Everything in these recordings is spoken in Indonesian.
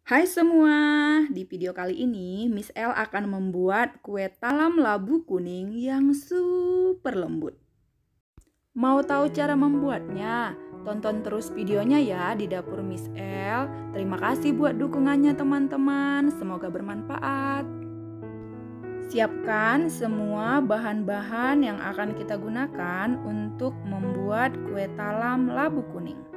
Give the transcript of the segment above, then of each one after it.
Hai semua, di video kali ini Miss L akan membuat kue talam labu kuning yang super lembut. Mau tahu cara membuatnya? Tonton terus videonya ya di dapur Miss L. Terima kasih buat dukungannya teman-teman, semoga bermanfaat. Siapkan semua bahan-bahan yang akan kita gunakan untuk membuat kue talam labu kuning.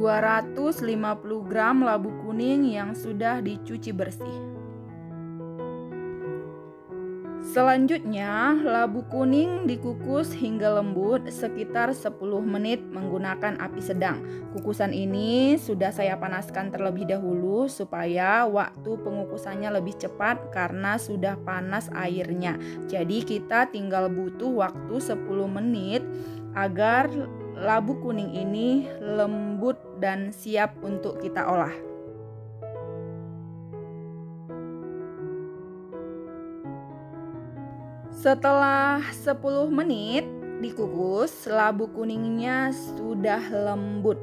250 gram labu kuning yang sudah dicuci bersih. Selanjutnya, labu kuning dikukus hingga lembut sekitar 10 menit menggunakan api sedang. Kukusan ini sudah saya panaskan terlebih dahulu supaya waktu pengukusannya lebih cepat karena sudah panas airnya. Jadi kita tinggal butuh waktu 10 menit agar labu kuning ini lembut dan siap untuk kita olah. Setelah 10 menit dikukus, labu kuningnya sudah lembut.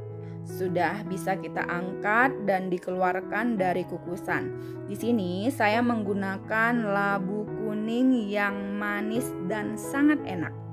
Sudah bisa kita angkat dan dikeluarkan dari kukusan. Di sini saya menggunakan labu kuning yang manis dan sangat enak.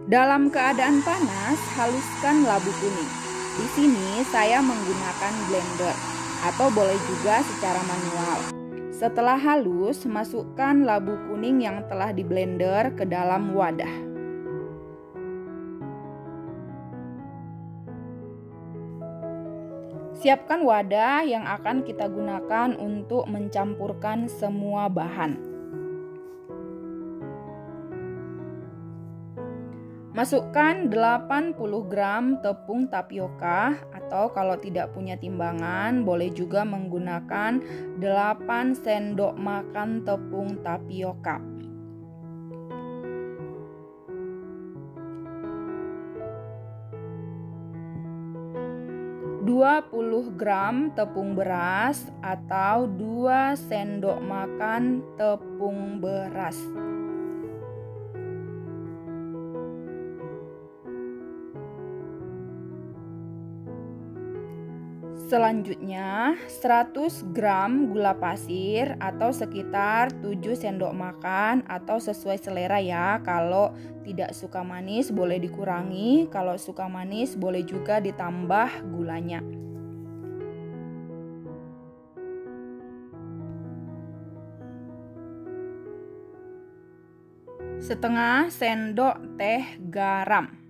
Dalam keadaan panas, haluskan labu kuning. Di sini saya menggunakan blender atau boleh juga secara manual. Setelah halus, masukkan labu kuning yang telah di blender ke dalam wadah. Siapkan wadah yang akan kita gunakan untuk mencampurkan semua bahan. Masukkan 80 gram tepung tapioka atau kalau tidak punya timbangan boleh juga menggunakan 8 sendok makan tepung tapioka. Puluh gram tepung beras atau 2 sendok makan tepung beras. Selanjutnya 100 gram gula pasir atau sekitar 7 sendok makan atau sesuai selera ya. Kalau tidak suka manis boleh dikurangi, kalau suka manis boleh juga ditambah gulanya. Setengah sendok teh garam.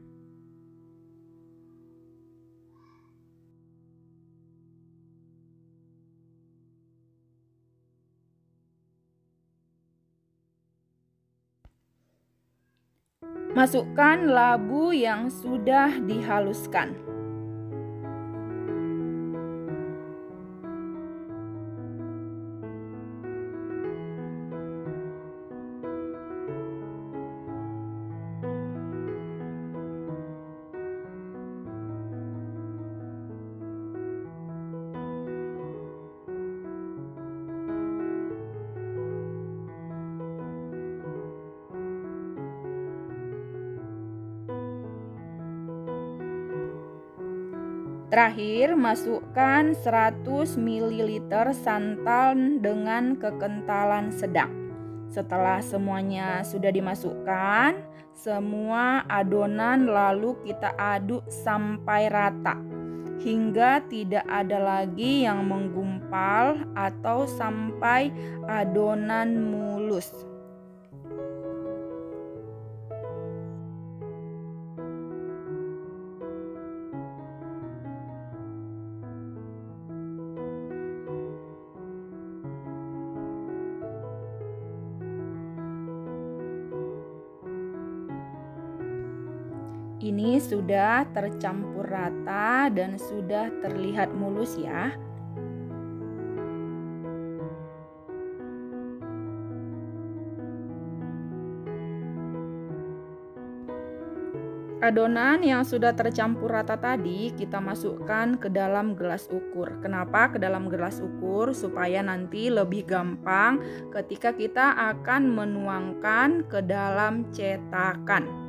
Masukkan labu yang sudah dihaluskan. Terakhir, masukkan 100 ml santan dengan kekentalan sedang. Setelah semuanya sudah dimasukkan, semua adonan lalu kita aduk sampai rata hingga tidak ada lagi yang menggumpal atau sampai adonan mulus. Ini sudah tercampur rata dan sudah terlihat mulus ya. Adonan yang sudah tercampur rata tadi kita masukkan ke dalam gelas ukur. Kenapa ke dalam gelas ukur? Supaya nanti lebih gampang ketika kita akan menuangkan ke dalam cetakan.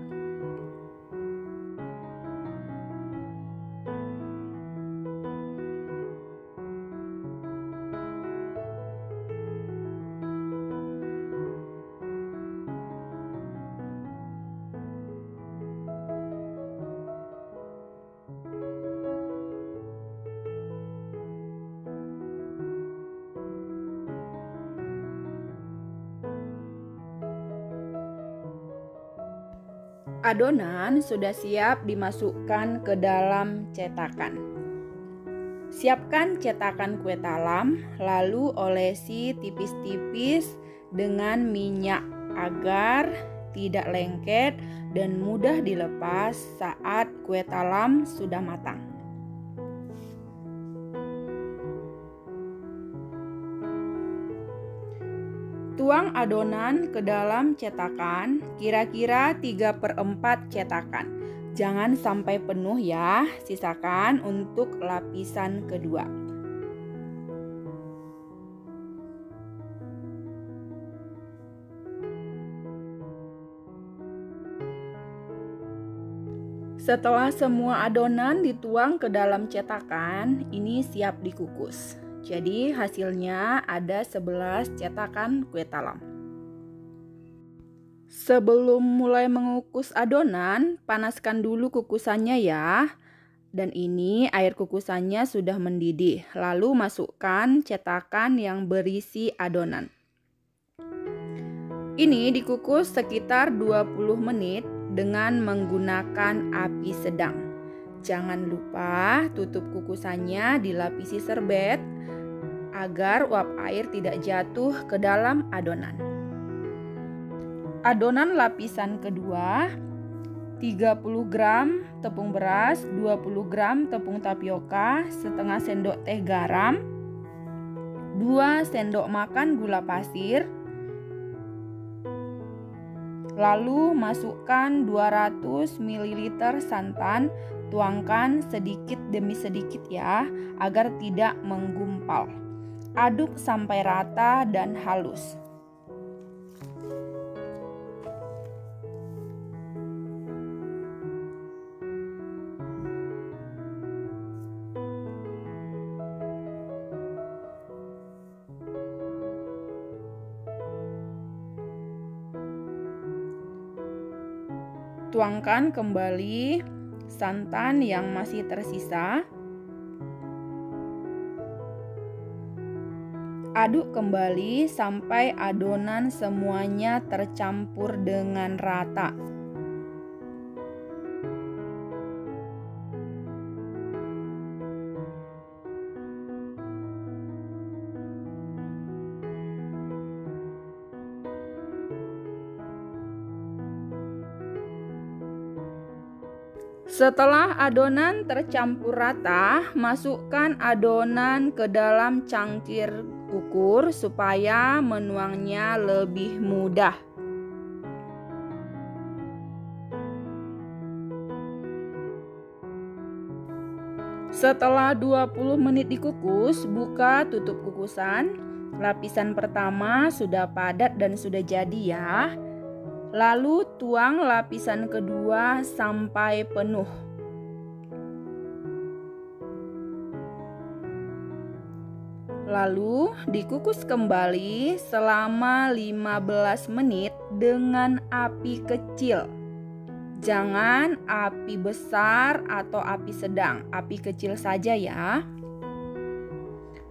Adonan sudah siap dimasukkan ke dalam cetakan. Siapkan cetakan kue talam, lalu olesi tipis-tipis dengan minyak agar tidak lengket dan mudah dilepas saat kue talam sudah matang. Tuang adonan ke dalam cetakan, kira-kira 3/4 cetakan. Jangan sampai penuh ya, sisakan untuk lapisan kedua. Setelah semua adonan dituang ke dalam cetakan, ini siap dikukus. Jadi hasilnya ada 11 cetakan kue talam. Sebelum mulai mengukus adonan, panaskan dulu kukusannya ya. Dan ini air kukusannya sudah mendidih. Lalu masukkan cetakan yang berisi adonan. Ini dikukus sekitar 20 menit dengan menggunakan api sedang. Jangan lupa tutup kukusannya dilapisi serbet agar uap air tidak jatuh ke dalam adonan. Adonan lapisan kedua, 30 gram tepung beras, 20 gram tepung tapioka, setengah sendok teh garam, 2 sendok makan gula pasir. Lalu masukkan 200 ml santan, tuangkan sedikit demi sedikit ya, agar tidak menggumpal. Aduk sampai rata dan halus. Tuangkan kembali santan yang masih tersisa. Aduk kembali sampai adonan semuanya tercampur dengan rata. Setelah adonan tercampur rata, masukkan adonan ke dalam cangkir ukur supaya menuangnya lebih mudah. Setelah 20 menit dikukus, buka tutup kukusan. Lapisan pertama sudah padat dan sudah jadi ya. Lalu tuang lapisan kedua sampai penuh. Lalu dikukus kembali selama 15 menit dengan api kecil. Jangan api besar atau api sedang, api kecil saja ya.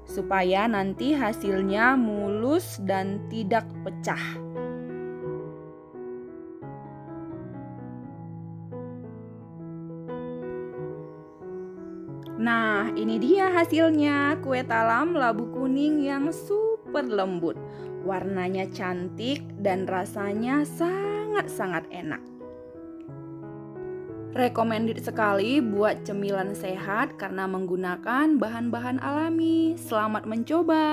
Supaya nanti hasilnya mulus dan tidak pecah. Nah, ini dia hasilnya kue talam labu kuning yang super lembut. Warnanya cantik dan rasanya sangat-sangat enak. Recommended sekali buat cemilan sehat karena menggunakan bahan-bahan alami. Selamat mencoba!